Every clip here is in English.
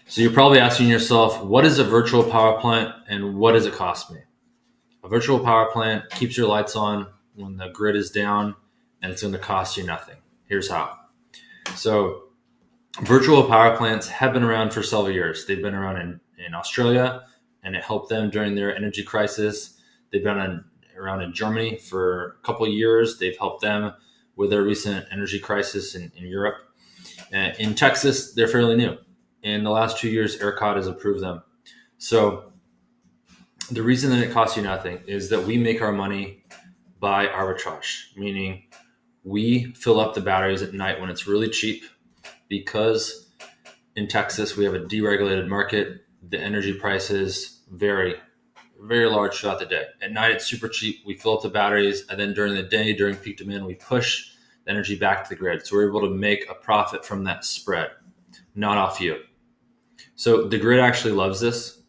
So you're probably asking yourself, what is a virtual power plant and what does it cost me? A virtual power plant keeps your lights on when the grid is down and it's going to cost you nothing. Here's how. So virtual power plants have been around for several years. They've been around in Australia, and it helped them during their energy crisis. They've been around in Germany for a couple of years. They've helped them with their recent energy crisis in Europe. In Texas, they're fairly new. In the last 2 years, ERCOT has approved them. So the reason that it costs you nothing is that we make our money by arbitrage, meaning we fill up the batteries at night when it's really cheap, because in Texas we have a deregulated market. The energy prices vary very large throughout the day. At night it's super cheap. We fill up the batteries, and then during the day, during peak demand, we push the energy back to the grid. So we're able to make a profit from that spread, not off you. So the grid actually loves this,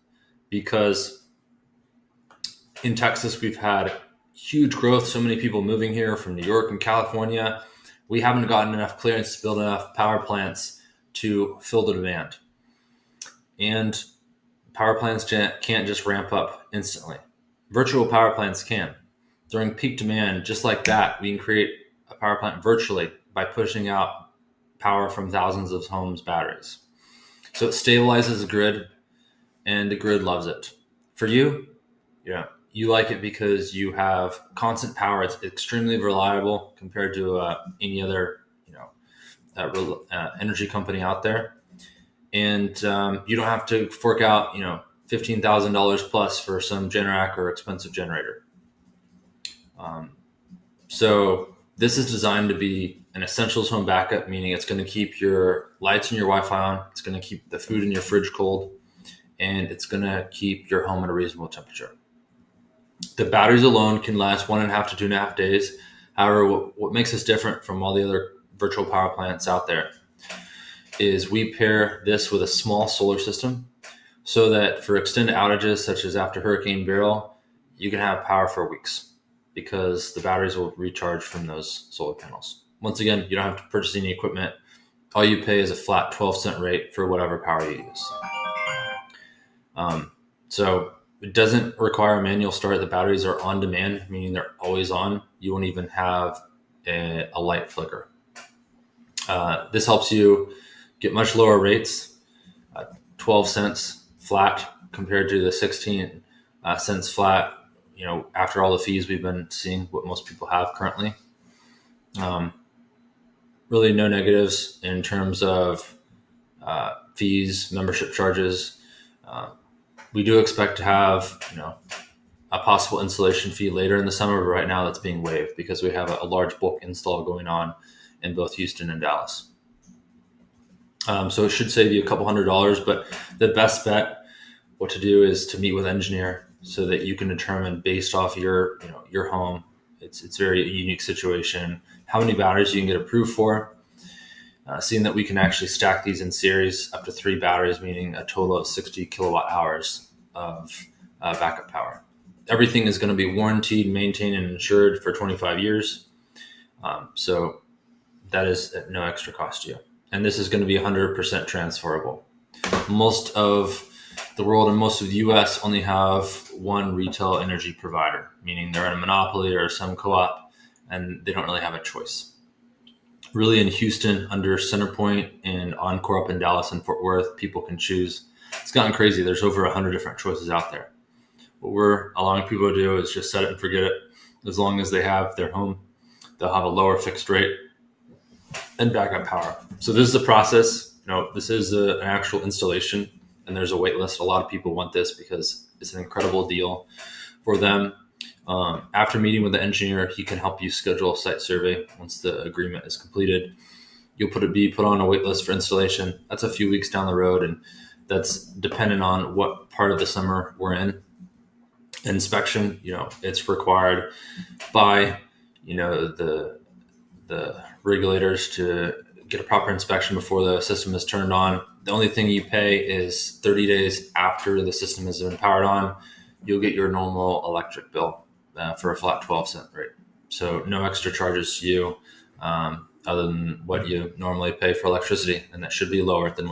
because in Texas we've had huge growth, so many people moving here from New York and California. We haven't gotten enough clearance to build enough power plants to fill the demand. And power plants can't just ramp up instantly. Virtual power plants can. During peak demand, just like that, we can create a power plant virtually by pushing out power from thousands of homes' batteries. So it stabilizes the grid, and the grid loves it. For you, you like it because you have constant power. It's extremely reliable compared to any other energy company out there, and you don't have to fork out $15,000 plus for some Generac or expensive generator. So this is designed to be an essentials home backup, meaning it's going to keep your lights and your Wi-Fi on. It's going to keep the food in your fridge cold, and it's going to keep your home at a reasonable temperature. The batteries alone can last 1.5 to 2.5 days. However, what makes us different from all the other virtual power plants out there is we pair this with a small solar system, so that for extended outages, such as after Hurricane Beryl, you can have power for weeks, because the batteries will recharge from those solar panels. Once again, you don't have to purchase any equipment. All you pay is a flat 12-cent rate for whatever power you use. So it doesn't require a manual start. The batteries are on demand, meaning they're always on. You won't even have a light flicker. This helps you get much lower rates, 12 cents flat compared to the 16 cents flat, after all the fees we've been seeing, what most people have currently. Really no negatives in terms of fees, membership charges. We do expect to have, a possible installation fee later in the summer, but right now that's being waived because we have a large bulk install going on in both Houston and Dallas. So it should save you a couple $100, but the best bet, what to do is to meet with an engineer so that you can determine based off your home. It's a very unique situation, how many batteries you can get approved for. Seeing that we can actually stack these in series up to 3 batteries, meaning a total of 60 kilowatt hours of backup power. Everything is going to be warranted, maintained, and insured for 25 years. So that is at no extra cost to you. And this is going to be 100% transferable. Most of the world and most of the US only have one retail energy provider, meaning they're in a monopoly or some co-op, and they don't really have a choice. Really in Houston, under Centerpoint and Encore up in Dallas and Fort Worth, people can choose. It's gotten crazy. There's over 100 different choices out there. What we're allowing people to do is just set it and forget it. As long as they have their home, they'll have a lower fixed rate and backup power. So this is a process. This is an actual installation, and there's a wait list. A lot of people want this because it's an incredible deal for them. After meeting with the engineer, he can help you schedule a site survey. Once the agreement is completed, you'll be put on a wait list for installation. That's a few weeks down the road, and that's dependent on what part of the summer we're in. Inspection, it's required by, the regulators to get a proper inspection before the system is turned on. The only thing you pay is 30 days after the system has been powered on. You'll get your normal electric bill for a flat 12-cent rate. So no extra charges to you other than what you normally pay for electricity, and that should be lower than what